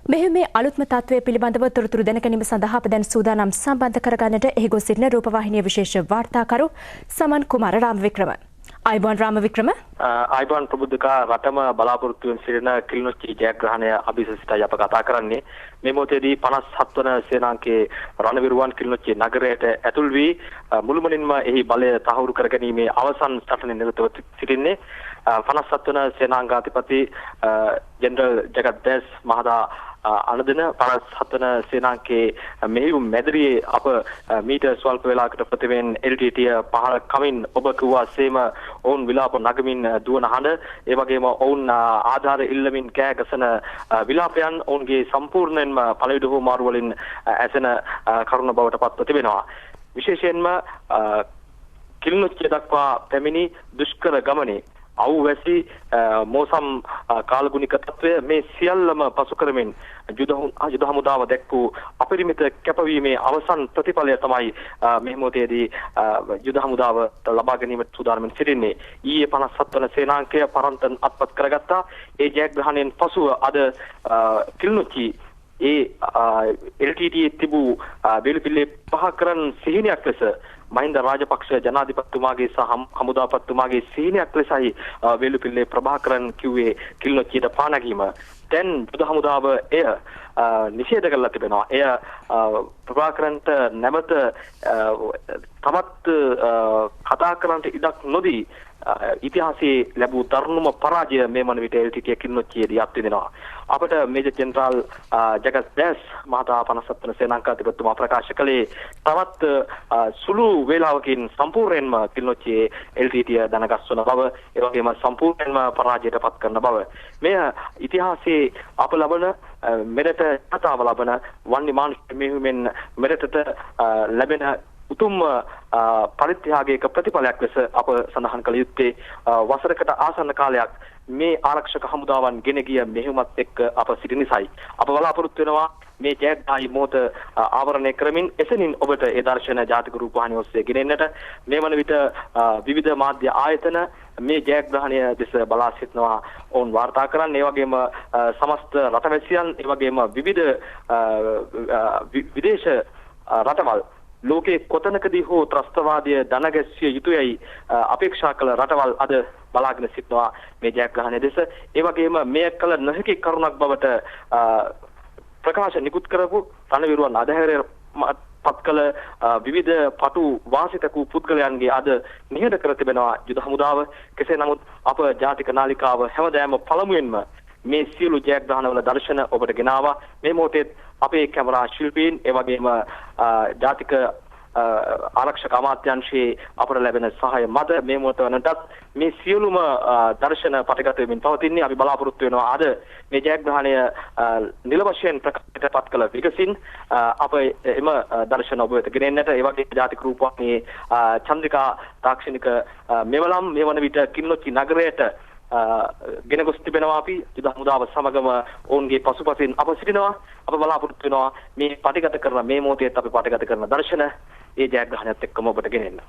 මෙහි මේ අලුත්ම තත්ත්වය පිළිබඳව තොරතුරු දැනගැනීම සඳහා අප දැන් සූදානම් සම්බන්ධ කරගන්නට එහි ගොස් සිටින රූපවාහිනිය විශේෂ වාර්තාකරු සමන් කුමාර රාමවික්‍රම. අයිබෝන් රාමවික්‍රම. අයිබෝන් ප්‍රබුද්ධකා රටම බලාපොරොත්තු වෙන සිටින කිලිනොච්චි ජයග්‍රහණය අභිසසිතයි අප කතා කරන්නේ. මේ මොහොතේදී 57 වන සේනාංකයේ රණවිරුවන් කිලිනොච්චි නගරයට ඇතුල් වී මුළුමනින්ම එහි බලය තහවුරු කරගැනීමේ අවසන් සටනේ නිරතව සිටින්නේ. 57 වන සේනාංගාධිපති ජෙනරල් ජගත් දැස් මහතා අනදින 57 වන සේනාංකයේ මෙහියුම් මැදිරියේ අප මීට ස්වල්ප වේලාවකට ප්‍රතිවෙන් LTT පහළ කමින් ඔබ කිව්වා සේම ඔවුන් විලාප නගමින් දුවන හඬ ඒ වගේම ඔවුන් ආධාර ඉල්ලමින් කෑ ගසන විලාපයන් ඔවුන්ගේ සම්පූර්ණයෙන්ම පළවිඩු හෝ මාරු වලින් ඇසෙන කරුණ බවට පත්ව තිබෙනවා. විශේෂයෙන්ම කිලිනොච්චිය දක්වා පැමිණි දුෂ්කර ගමනේ අවුවැසි මෝසම් කාලගුණික තත්වය මේ සියල්ලම පසු කරමින් යුද හමුදාව දැක් වූ අපරිමිත කැපවීමේ අවසන් ප්‍රතිඵලය තමයි මේ මොහොතේදී යුද හමුදාව ලබා ගැනීමට සූදානම් සිටින්නේ. ඊයේ 57 වන සේනාංකය පරන්තන් අත්පත් කරගත්තා. ඒ ජයග්‍රහණයෙන් පසුව අද කිලිනොච්චි LTT තිබූ වේලුපිල්ලේ පහ කරන සිහිනයක් ලෙස මහින්ද රාජපක්ෂ ජනාධිපතිතුමාගේ සහ හමුදාපතිතුමාගේ සිහිනයක් ලෙසයි වේලුපිල්ලේ ප්‍රභාකරන් කිව්වේ කිලිනොච්චියට පා නැගීම. දැන් යුද හමුදාව එය නිෂේධ කරලා තිබෙනවා. එය ප්‍රභාකරන්ට නැවත තවත් කතා කරන්නට ඉඩක් නොදී ඉතිහාසයේ ලැබූ තරුණම පරාජය මේ වන විට LTT කිලිනොච්චියේදී අත්විඳිනවා. අපට මේජර් ජෙනරාල් ජගත් දැස් මහතා 57 වන සේනාංකාධිපතිතුමා ප්‍රකාශ කළේ තවත් සුළු වේලාවකින් සම්පූර්ණයෙන්ම කිලිනොච්චියේ LTT දනගස්වන බව, ඒ වගේම සම්පූර්ණයෙන්ම පරාජයට පත් කරන බව. මෙය ඉතිහාසයේ අප ලබන මෙරට කතාව ලබන වන්නේ මානුෂික මෙහෙයුමෙන් මෙරටට ලැබෙන උතුම් පරිත්‍යාගයක ප්‍රතිඵලයක් ලෙස අප සඳහන් කළ යුත්තේ වසරකට ආසන්න කාලයක් මේ ආරක්ෂක හමුදාවන් ගෙන ගිය මෙහෙයුමත් එක්ක අප සිටි නිසායි. අප බලාපොරොත්තු වෙනවා මේ ජයග්‍රහණී මොහොත ආවරණය කරමින් එසෙනින් ඔබට ඒ දර්ශන ජාතික රූපවාහිනිය ඔස්සේ ගෙනෙන්නට මේ වන විට විවිධ මාධ්‍ය ආයතන මේ ජයග්‍රහණය දෙස බලා සිටිනවා. ඔවුන් වාර්තා කරන්නේ ඒ වගේම සමස්ත රටවැසියන් ඒ වගේම විවිධ විදේශ රටවල් ලෝකේ කොතනකදී හෝ ත්‍රස්තවාදය දනගැස්විය යුතුයයි අපේක්ෂා කළ රටවල් අද බලාගෙන සිටිනවා මේ ජයග්‍රහණය දෙස. ඒ වගේම මෙය කළ නොහැකි කරුණක් බවට ප්‍රකාශ නිකුත් කරපු රණවිරුවන් අධහැරය පත් කළ විවිධ පටු වාසිතකූ පුද්ගලයන්ගේ අද නිහඬ කර තිබෙනවා යුද හමුදාව. කෙසේ නමුත් අප ජාතික නාලිකාව හැමදාම පළමුවෙන්ම මේ සියලු ජයග්‍රහණවල දර්ශන ඔබට ගෙනාවා. මේ මොහොතේ අපේ කැමරා ශිල්පීන් ඒ වගේම ජාතික ආරක්ෂක අමාත්‍යාංශයේ අපට ලැබෙන සහාය මත මේ මොහොත වනටත් මේ සියලුම දර්ශන පටගත වෙමින් පවතින්නේ. අපි බලාපොරොත්තු වෙනවා අද මේ ජයග්‍රහණය නිල වශයෙන් ප්‍රකාශයට පත් කළ විගසින් අප එම දර්ශන ඔබ වෙත ගෙනෙන්නට ඒ වගේ ජාතික රූපවාහිනියේ චන්ද්‍රිකා තාක්ෂණික මෙවලම් මේ වන විට කිලිනොච්චි නගරයට ගෙන ගොස් තිබෙනවා. අපි යුද හමුදාව සමගම ඔවුන්ගේ පසුපසින් අප සිටිනවා. අප බලාපොරොත්තු වෙනවා මේ පටිගත කරන මේ මොහොතේත් අපි පටිගත කරන දර්ශන ඒ ජයග්‍රහණයත් එක්කම ඔබට ගෙනෙන්න.